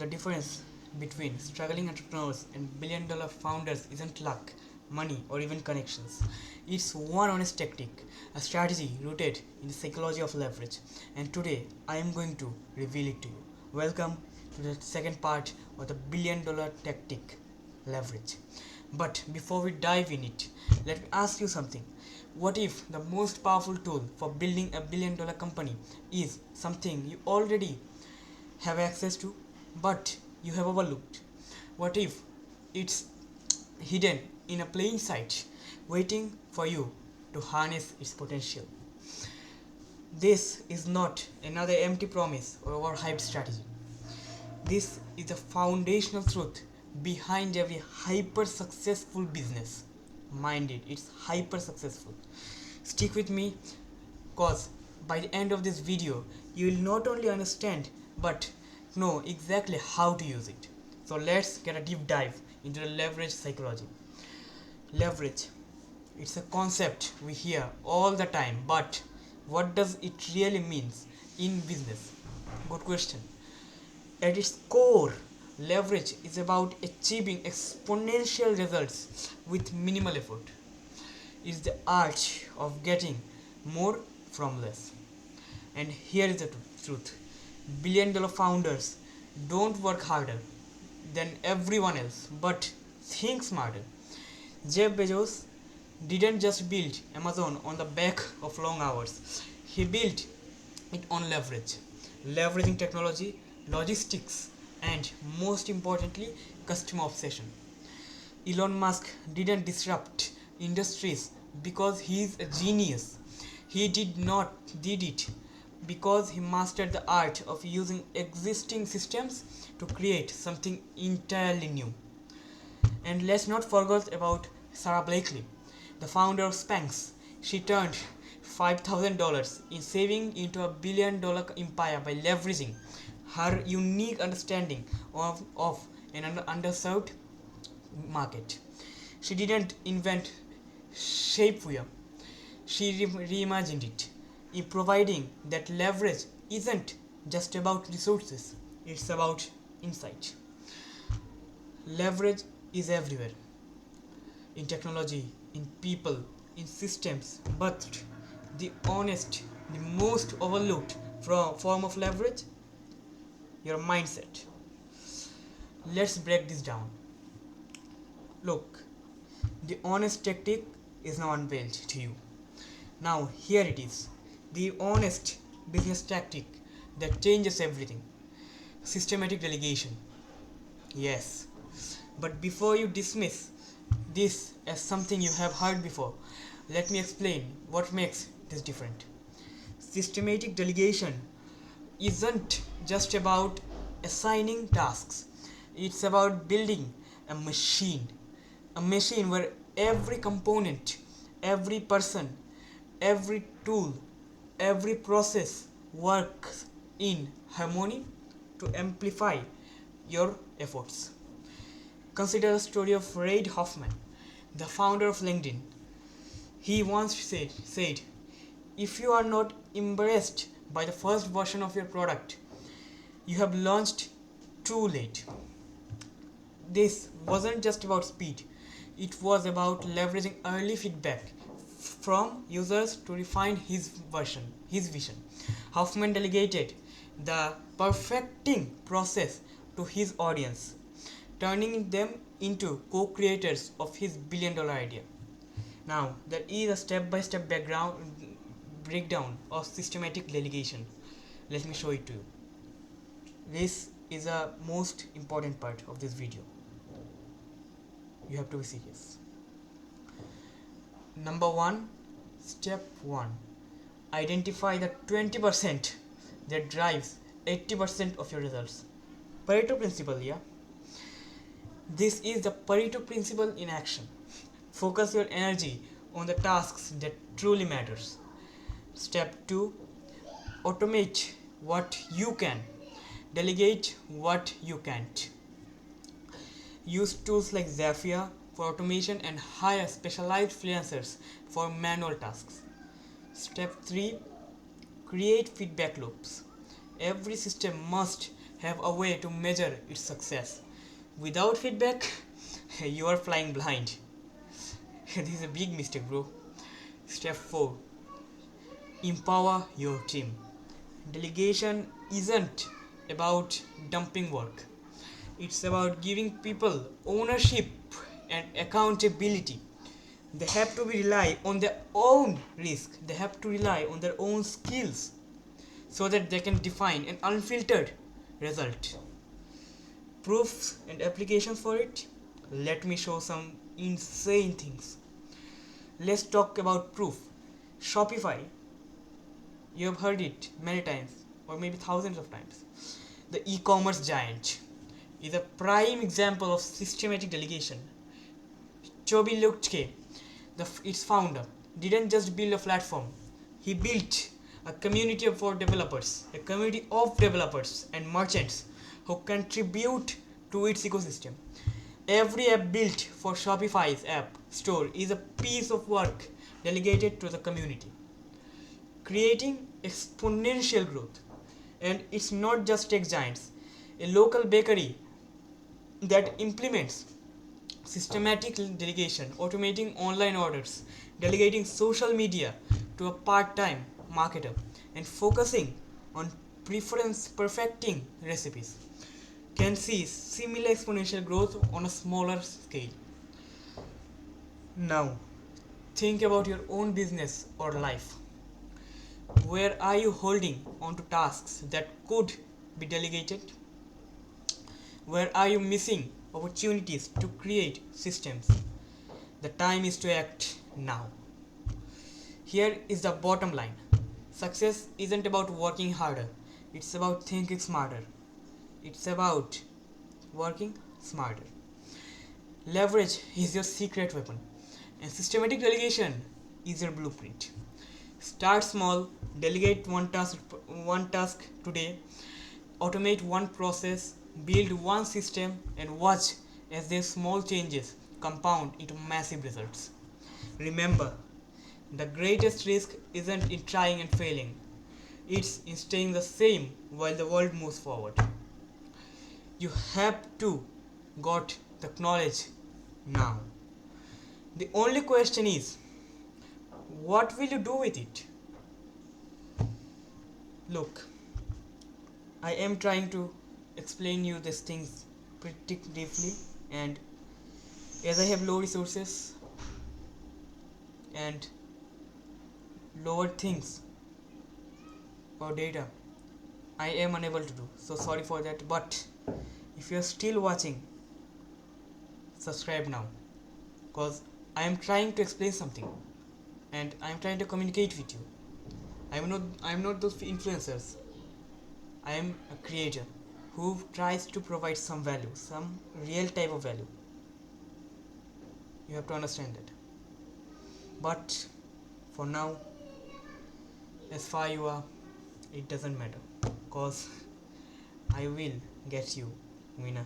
the difference between struggling entrepreneurs and billion-dollar founders isn't luck, money, or even connections. It's one honest tactic, a strategy rooted in the psychology of leverage. And today, I am going to reveal it to you. Welcome to the second part of the billion-dollar tactic, leverage. But before we dive in it, let me ask you something. What if the most powerful tool for building a billion-dollar company is something you already have access to, but you have overlooked? What if it's hidden in a plain sight, waiting for you to harness its potential? This is not another empty promise or overhyped strategy. This is the foundational truth behind every hyper successful business. Mind it, it's hyper successful. Stick with me, cause by the end of this video you will not only understand but know exactly how to use it. So let's get a deep dive into the leverage psychology. Leverage, it's a concept we hear all the time, but what does it really means in business? Good question. At its core, leverage is about achieving exponential results with minimal effort. It's the art of getting more from less. And here is the truth: billion-dollar founders don't work harder than everyone else, but think smarter. Jeff Bezos didn't just build Amazon on the back of long hours, he built it on leverage. Leveraging technology, logistics, and most importantly, customer obsession. Elon Musk didn't disrupt industries because he is a genius. He did it because he mastered the art of using existing systems to create something entirely new. And let's not forget about Sarah Blakely, the founder of Spanx. She turned $5,000 in saving into a $1 billion empire by leveraging her unique understanding of an underserved market. She didn't invent shapewear, she reimagined it, in providing that leverage isn't just about resources, it's about insight. Leverage is everywhere, in technology, in people, in systems, but the most overlooked form of leverage, your mindset. Let's break this down. Look, the honest tactic is now unveiled to you. Now, here it is, the honest business tactic that changes everything: systematic delegation. Yes, but before you dismiss this as something you have heard before, let me explain what makes this different. Systematic delegation isn't just about assigning tasks, it's about building a machine. A machine where every component, every person, every tool, every process works in harmony to amplify your efforts. Consider the story of Reid Hoffman, the founder of LinkedIn. He once said, if you are not embraced by the first version of your product, you have launched too late. This wasn't just about speed, it was about leveraging early feedback from users to refine his vision. Hoffman delegated the perfecting process to his audience, turning them into co-creators of his billion-dollar idea. Now, there is a step-by-step breakdown of systematic delegation. Let me show it to you. This is a most important part of this video. You have to be serious. Number one, step one, identify the 20% that drives 80% of your results. Pareto principle, yeah? This is the Pareto principle in action. Focus your energy on the tasks that truly matters. Step 2, automate what you can, delegate what you can't. Use tools like Zapier for automation and hire specialized freelancers for manual tasks. Step 3, create feedback loops. Every system must have a way to measure its success. Without feedback, you are flying blind. This is a big mistake, bro. Step 4. Empower your team. Delegation isn't about dumping work. It's about giving people ownership and accountability. They have to rely on their own risk. They have to rely on their own skills so that they can define an unfiltered result. Proofs and applications for it. Let me show some insane things. Let's talk about proof. Shopify. You have heard it many times, or maybe thousands of times. The e-commerce giant is a prime example of systematic delegation. Tobi Lutke, its founder, didn't just build a platform. He built a community for developers, a community of developers and merchants who contribute to its ecosystem. Every app built for Shopify's app store is a piece of work delegated to the community, creating exponential growth. And it's not just tech giants. A local bakery that implements systematic delegation, automating online orders, delegating social media to a part-time marketer, and focusing on preference perfecting recipes can see similar exponential growth on a smaller scale. Now, think about your own business or life. Where are you holding on to tasks that could be delegated? Where are you missing opportunities to create systems? The time is to act now. Here is the bottom line. Success isn't about working harder. It's about thinking smarter. It's about working smarter. Leverage is your secret weapon, and systematic delegation is your blueprint. Start small, delegate one task today, automate one process, build one system, and watch as these small changes compound into massive results. Remember, the greatest risk isn't in trying and failing, it's in staying the same while the world moves forward. You have to got the knowledge now. The only question is, what will you do with it? Look, I am trying to explain you these things pretty deeply, and as I have low resources and lower things or data, I am unable to do. So sorry for that, but if you are still watching, subscribe now, because I am trying to explain something and I am trying to communicate with you. I am not those influencers. I am a creator who tries to provide some value, some real type of value. You have to understand that. But for now, as far you are, it doesn't matter, because I will get you winner.